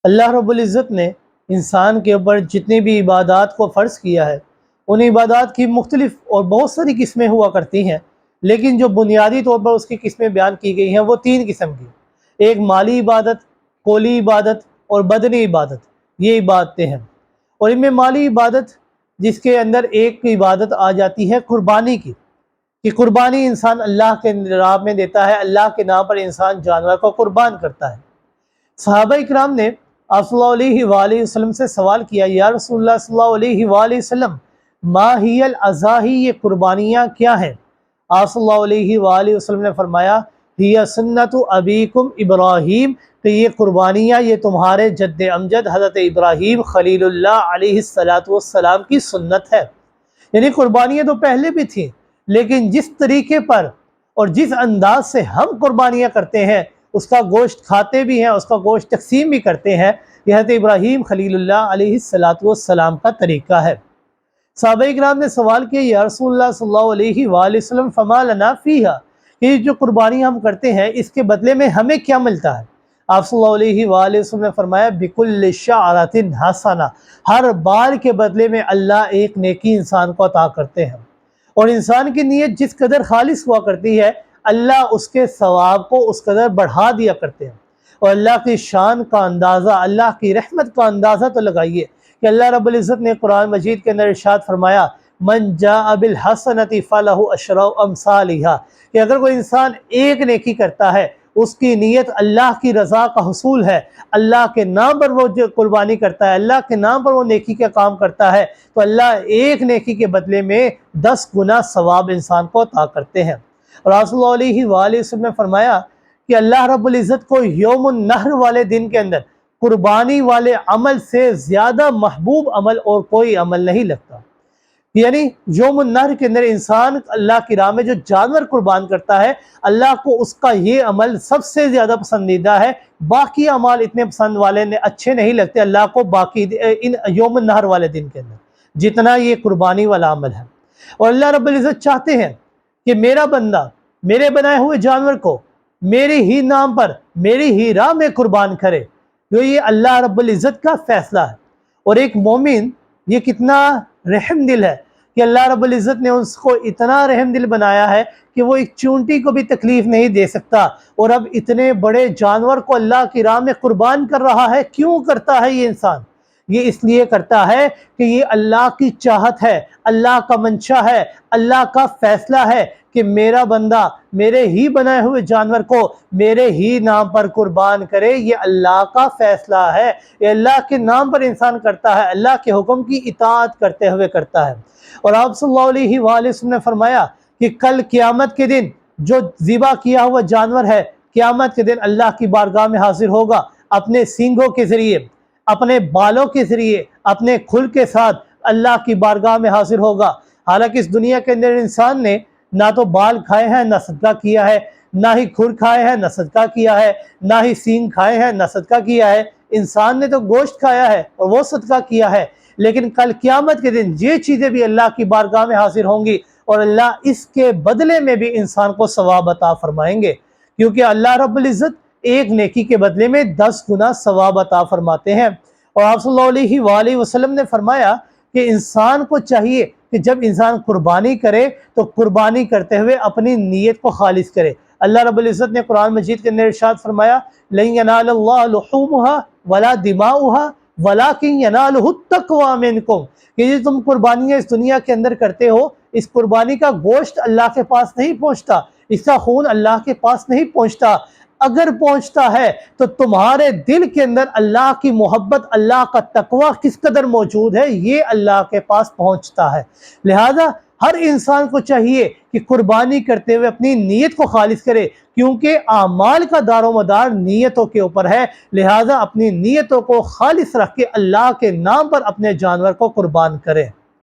اللہ رب العزت نے انسان کے اوپر جتنی بھی عبادات کو فرض کیا ہے، ان عبادات کی مختلف اور بہت ساری قسمیں ہوا کرتی ہیں، لیکن جو بنیادی طور پر اس کی قسمیں بیان کی گئی ہیں وہ 3 قسم کی۔ ایک مالی عبادت، قولی عبادت اور بدنی عبادت، یہ عبادتیں ہیں۔ اور ان میں مالی عبادت جس کے اندر ایک عبادت آ جاتی ہے قربانی کی، کہ قربانی انسان اللہ کے راہ میں دیتا ہے، اللہ کے نام پر انسان جانور کو قربان کرتا ہے۔ صحابہ اکرام نے آپ صلی اللہ علیہ وآلہ وسلم سے سوال کیا، یا رسول اللہ صلی اللہ علیہ وآلہ وسلم ما ہی الاضاحی، یہ قربانیاں کیا ہیں؟ آپ صلی اللہ علیہ وآلہ وسلم نے فرمایا ہی سنت ابیکم ابراہیم، کہ یہ قربانیاں یہ تمہارے جد امجد حضرت ابراہیم خلیل اللہ علیہ السلام کی سنت ہے۔ یعنی قربانیاں تو پہلے بھی تھیں، لیکن جس طریقے پر اور جس انداز سے ہم قربانیاں کرتے ہیں، اس کا گوشت کھاتے بھی ہیں، اس کا گوشت تقسیم بھی کرتے ہیں، یہ حضرت ابراہیم خلیل اللہ علیہ السلام کا طریقہ ہے۔ صحابہ اکرام نے سوال کیا، یا رسول اللہ صلی اللہ علیہ وآلہ وسلم فما لنا فیہا، کہ جو قربانی ہم کرتے ہیں اس کے بدلے میں ہمیں کیا ملتا ہے؟ آپ صلی اللہ علیہ وآلہ وسلم نے فرمایا بکل شعرۃ حسنہ، ہر بال کے بدلے میں اللہ ایک نیکی انسان کو عطا کرتے ہیں، اور انسان کی نیت جس قدر خالص ہوا کرتی ہے اللہ اس کے ثواب کو اس قدر بڑھا دیا کرتے ہیں۔ اور اللہ کی شان کا اندازہ، اللہ کی رحمت کا اندازہ تو لگائیے کہ اللہ رب العزت نے قرآن مجید کے اندر ارشاد فرمایا من جاء بالحسنۃ فلہ عشر امثالھا، کہ اگر کوئی انسان ایک نیکی کرتا ہے، اس کی نیت اللہ کی رضا کا حصول ہے، اللہ کے نام پر وہ جو قربانی کرتا ہے، اللہ کے نام پر وہ نیکی کا کام کرتا ہے، تو اللہ ایک نیکی کے بدلے میں 10 گنا ثواب انسان کو عطا کرتے ہیں۔ اور آپ صلی اللہ علیہ وآلہ وسلم نے فرمایا کہ اللہ رب العزت کو یوم النحر والے دن کے اندر قربانی والے عمل سے زیادہ محبوب عمل اور کوئی عمل نہیں لگتا۔ یعنی یوم النحر کے اندر انسان اللہ کی راہ میں جو جانور قربان کرتا ہے، اللہ کو اس کا یہ عمل سب سے زیادہ پسندیدہ ہے، باقی اعمال اتنے پسند والے اچھے نہیں لگتے اللہ کو باقی ان یوم النحر والے دن کے اندر جتنا یہ قربانی والا عمل ہے۔ اور اللہ رب العزت چاہتے ہیں کہ میرا بندہ میرے بنائے ہوئے جانور کو میرے ہی نام پر میری ہی راہ میں قربان کرے، جو یہ اللہ رب العزت کا فیصلہ ہے۔ اور ایک مومن یہ کتنا رحم دل ہے کہ اللہ رب العزت نے اس کو اتنا رحم دل بنایا ہے کہ وہ ایک چونٹی کو بھی تکلیف نہیں دے سکتا، اور اب اتنے بڑے جانور کو اللہ کی راہ میں قربان کر رہا ہے۔ کیوں کرتا ہے یہ انسان؟ یہ اس لیے کرتا ہے کہ یہ اللہ کی چاہت ہے، اللہ کا منشا ہے، اللہ کا فیصلہ ہے کہ میرا بندہ میرے ہی بنائے ہوئے جانور کو میرے ہی نام پر قربان کرے۔ یہ اللہ کا فیصلہ ہے، یہ اللہ کے نام پر انسان کرتا ہے، اللہ کے حکم کی اطاعت کرتے ہوئے کرتا ہے۔ اور آپ صلی اللہ علیہ وآلہ وسلم نے فرمایا کہ کل قیامت کے دن جو ذبح کیا ہوا جانور ہے، قیامت کے دن اللہ کی بارگاہ میں حاضر ہوگا اپنے سینگوں کے ذریعے، اپنے بالوں کے ذریعے، اپنے کھل کے ساتھ اللہ کی بارگاہ میں حاضر ہوگا۔ حالانکہ اس دنیا کے اندر انسان نے نہ تو بال کھائے ہیں، نہ صدقہ کیا ہے، نہ ہی کھر کھائے ہیں، نہ صدقہ کیا ہے، نہ ہی سینگ کھائے ہیں، نہ صدقہ کیا ہے۔ انسان نے تو گوشت کھایا ہے اور وہ صدقہ کیا ہے، لیکن کل قیامت کے دن یہ چیزیں بھی اللہ کی بارگاہ میں حاضر ہوں گی، اور اللہ اس کے بدلے میں بھی انسان کو ثواب عطا فرمائیں گے، کیونکہ اللہ رب العزت ایک نیکی کے بدلے میں 10 گنا ثواب عطا فرماتے ہیں۔ اور آپ صلی اللہ علیہ وآلہ وسلم نے فرمایا کہ انسان کو چاہیے کہ جب انسان قربانی کرے تو قربانی کرتے ہوئے اپنی نیت کو خالص کرے۔ اللہ رب العزت نے قرآن مجید کے اندر ارشاد فرمایا لَن يَنَالَ اللَّهَ لُحُومُهَا وَلَا دِمَاؤُهَا وَلَكِن يَنَالُهُ التَّقْوَىٰ مِنكُمْ، کہ یہ تم قربانیاں اس دنیا کے اندر کرتے ہو، اس قربانی کا گوشت اللہ کے پاس نہیں پہنچتا، اس کا خون اللہ کے پاس نہیں پہنچتا، اگر پہنچتا ہے تو تمہارے دل کے اندر اللہ کی محبت، اللہ کا تقوی کس قدر موجود ہے، یہ اللہ کے پاس پہنچتا ہے۔ لہذا ہر انسان کو چاہیے کہ قربانی کرتے ہوئے اپنی نیت کو خالص کرے، کیونکہ اعمال کا دار و مدار نیتوں کے اوپر ہے۔ لہذا اپنی نیتوں کو خالص رکھ کے اللہ کے نام پر اپنے جانور کو قربان کرے۔